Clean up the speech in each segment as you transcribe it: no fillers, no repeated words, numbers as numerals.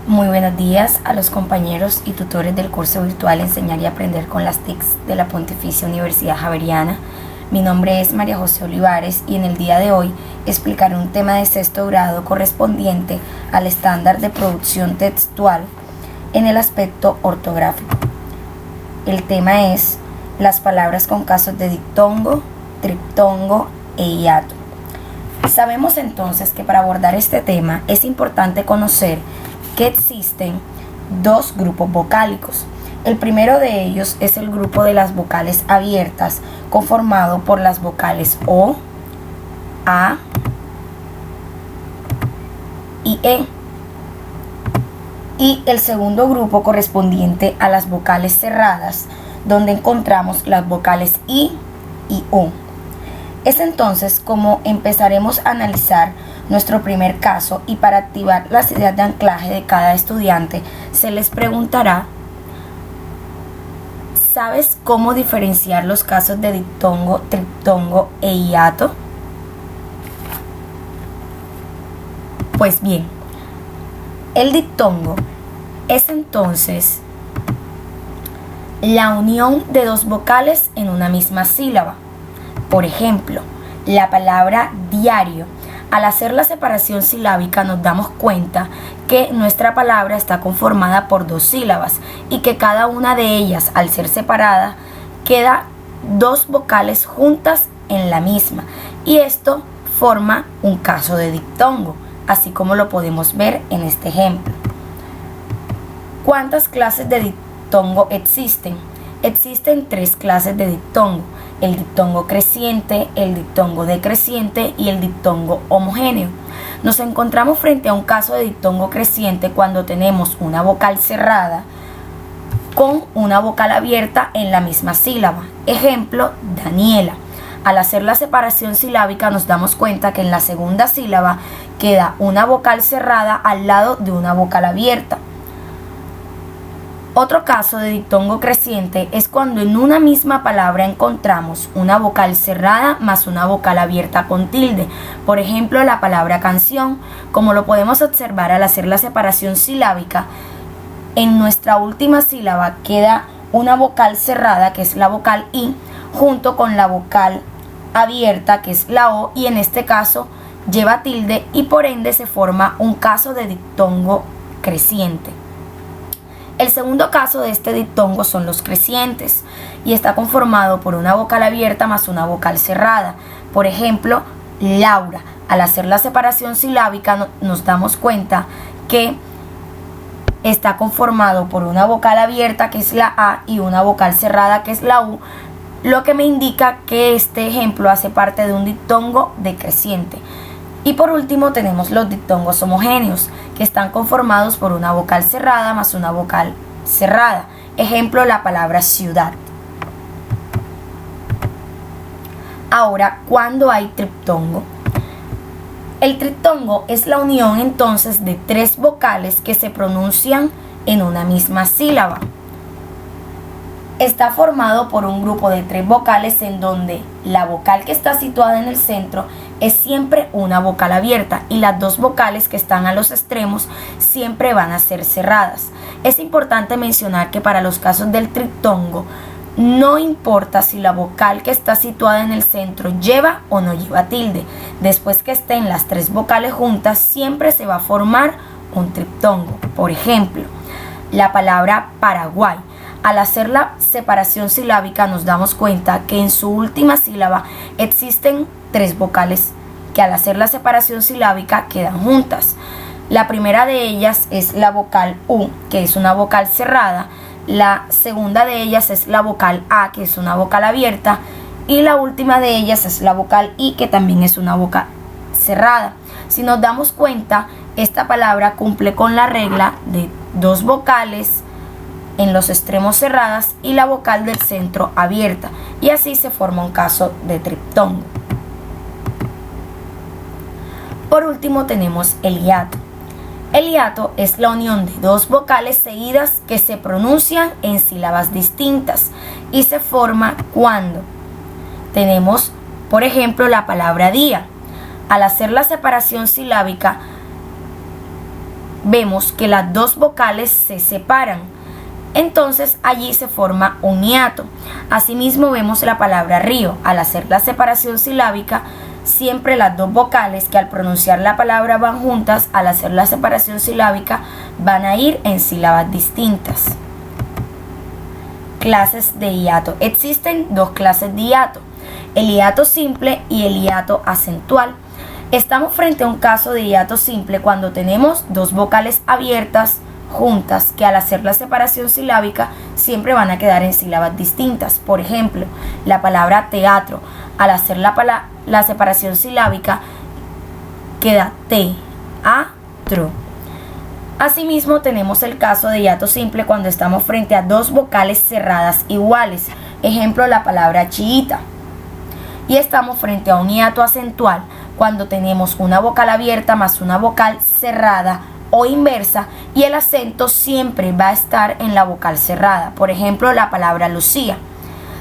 Muy buenos días a los compañeros y tutores del curso virtual Enseñar y Aprender con las TICs de la Pontificia Universidad Javeriana. Mi nombre es María José Olivares y en el día de hoy explicaré un tema de sexto grado correspondiente al estándar de producción textual en el aspecto ortográfico. El tema es las palabras con casos de diptongo, triptongo e hiato. Sabemos entonces que para abordar este tema es importante conocer que existen dos grupos vocálicos. El primero de ellos es el grupo de las vocales abiertas, conformado por las vocales O, A y E. Y el segundo grupo correspondiente a las vocales cerradas, donde encontramos las vocales I y U. Es entonces como empezaremos a analizar nuestro primer caso, y para activar las ideas de anclaje de cada estudiante se les preguntará: ¿sabes cómo diferenciar los casos de diptongo, triptongo e hiato? Pues bien, el diptongo es entonces la unión de dos vocales en una misma sílaba. Por ejemplo, la palabra diario. Al hacer la separación silábica nos damos cuenta que nuestra palabra está conformada por dos sílabas y que cada una de ellas, al ser separada, queda dos vocales juntas en la misma, y esto forma un caso de diptongo, así como lo podemos ver en este ejemplo. ¿Cuántas clases de diptongo existen? Existen tres clases de diptongo: el diptongo creciente, el diptongo decreciente y el diptongo homogéneo. Nos encontramos frente a un caso de diptongo creciente cuando tenemos una vocal cerrada con una vocal abierta en la misma sílaba. Ejemplo, Daniela. Al hacer la separación silábica nos damos cuenta que en la segunda sílaba queda una vocal cerrada al lado de una vocal abierta. Otro caso de diptongo creciente es cuando en una misma palabra encontramos una vocal cerrada más una vocal abierta con tilde. Por ejemplo, la palabra canción. Como lo podemos observar al hacer la separación silábica, en nuestra última sílaba queda una vocal cerrada, que es la vocal I, junto con la vocal abierta, que es la O, y en este caso lleva tilde y por ende se forma un caso de diptongo creciente. El segundo caso de este diptongo son los crecientes y está conformado por una vocal abierta más una vocal cerrada. Por ejemplo, Laura. Al hacer la separación silábica nos damos cuenta que está conformado por una vocal abierta, que es la A, y una vocal cerrada, que es la U, lo que me indica que este ejemplo hace parte de un diptongo decreciente. Y por último tenemos los diptongos homogéneos, que están conformados por una vocal cerrada más una vocal cerrada. Ejemplo, la palabra ciudad. Ahora, ¿cuándo hay triptongo? El triptongo es la unión entonces de tres vocales que se pronuncian en una misma sílaba. Está formado por un grupo de tres vocales en donde la vocal que está situada en el centro es siempre una vocal abierta y las dos vocales que están a los extremos siempre van a ser cerradas. Es importante mencionar que para los casos del triptongo no importa si la vocal que está situada en el centro lleva o no lleva tilde. Después que estén las tres vocales juntas, siempre se va a formar un triptongo. Por ejemplo, la palabra Paraguay. Al hacer la separación silábica nos damos cuenta que en su última sílaba existen tres vocales que al hacer la separación silábica quedan juntas. La primera de ellas es la vocal U, que es una vocal cerrada. La segunda de ellas es la vocal A, que es una vocal abierta. Y la última de ellas es la vocal I, que también es una vocal cerrada. Si nos damos cuenta, esta palabra cumple con la regla de dos vocales en los extremos cerradas y la vocal del centro abierta, y así se forma un caso de triptongo. Por último tenemos el hiato. El hiato es la unión de dos vocales seguidas que se pronuncian en sílabas distintas y se forma cuando tenemos, por ejemplo, la palabra día. Al hacer la separación silábica vemos que las dos vocales se separan. Entonces allí se forma un hiato. Asimismo vemos la palabra río. Al hacer la separación silábica, siempre las dos vocales que al pronunciar la palabra van juntas, al hacer la separación silábica van a ir en sílabas distintas. Clases de hiato. Existen dos clases de hiato, el hiato simple y el hiato acentual. Estamos frente a un caso de hiato simple cuando tenemos dos vocales abiertas juntas que al hacer la separación silábica siempre van a quedar en sílabas distintas. Por ejemplo, la palabra teatro, al hacer la separación silábica queda te-a-tro. Asimismo tenemos el caso de hiato simple cuando estamos frente a dos vocales cerradas iguales. Ejemplo, la palabra chiita. Y estamos frente a un hiato acentual cuando tenemos una vocal abierta más una vocal cerrada o inversa y el acento siempre va a estar en la vocal cerrada. Por ejemplo, la palabra Lucía.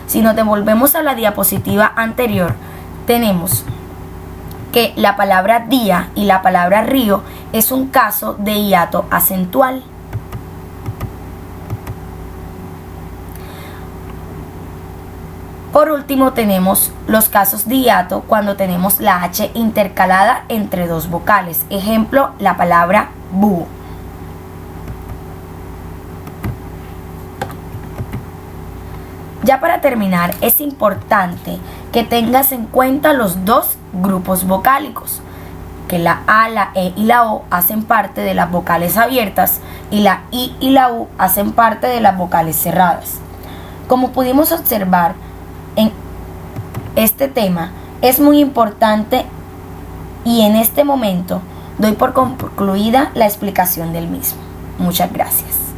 Si nos devolvemos a la diapositiva anterior, tenemos que la palabra día y la palabra río es un caso de hiato acentual. Por último tenemos los casos de hiato cuando tenemos la H intercalada entre dos vocales. Ejemplo, la palabra búho. Ya para terminar, es importante que tengas en cuenta los dos grupos vocálicos, que la A, la E y la O hacen parte de las vocales abiertas y la I y la U hacen parte de las vocales cerradas. Como pudimos observar en este tema, es muy importante y en este momento doy por concluida la explicación del mismo. Muchas gracias.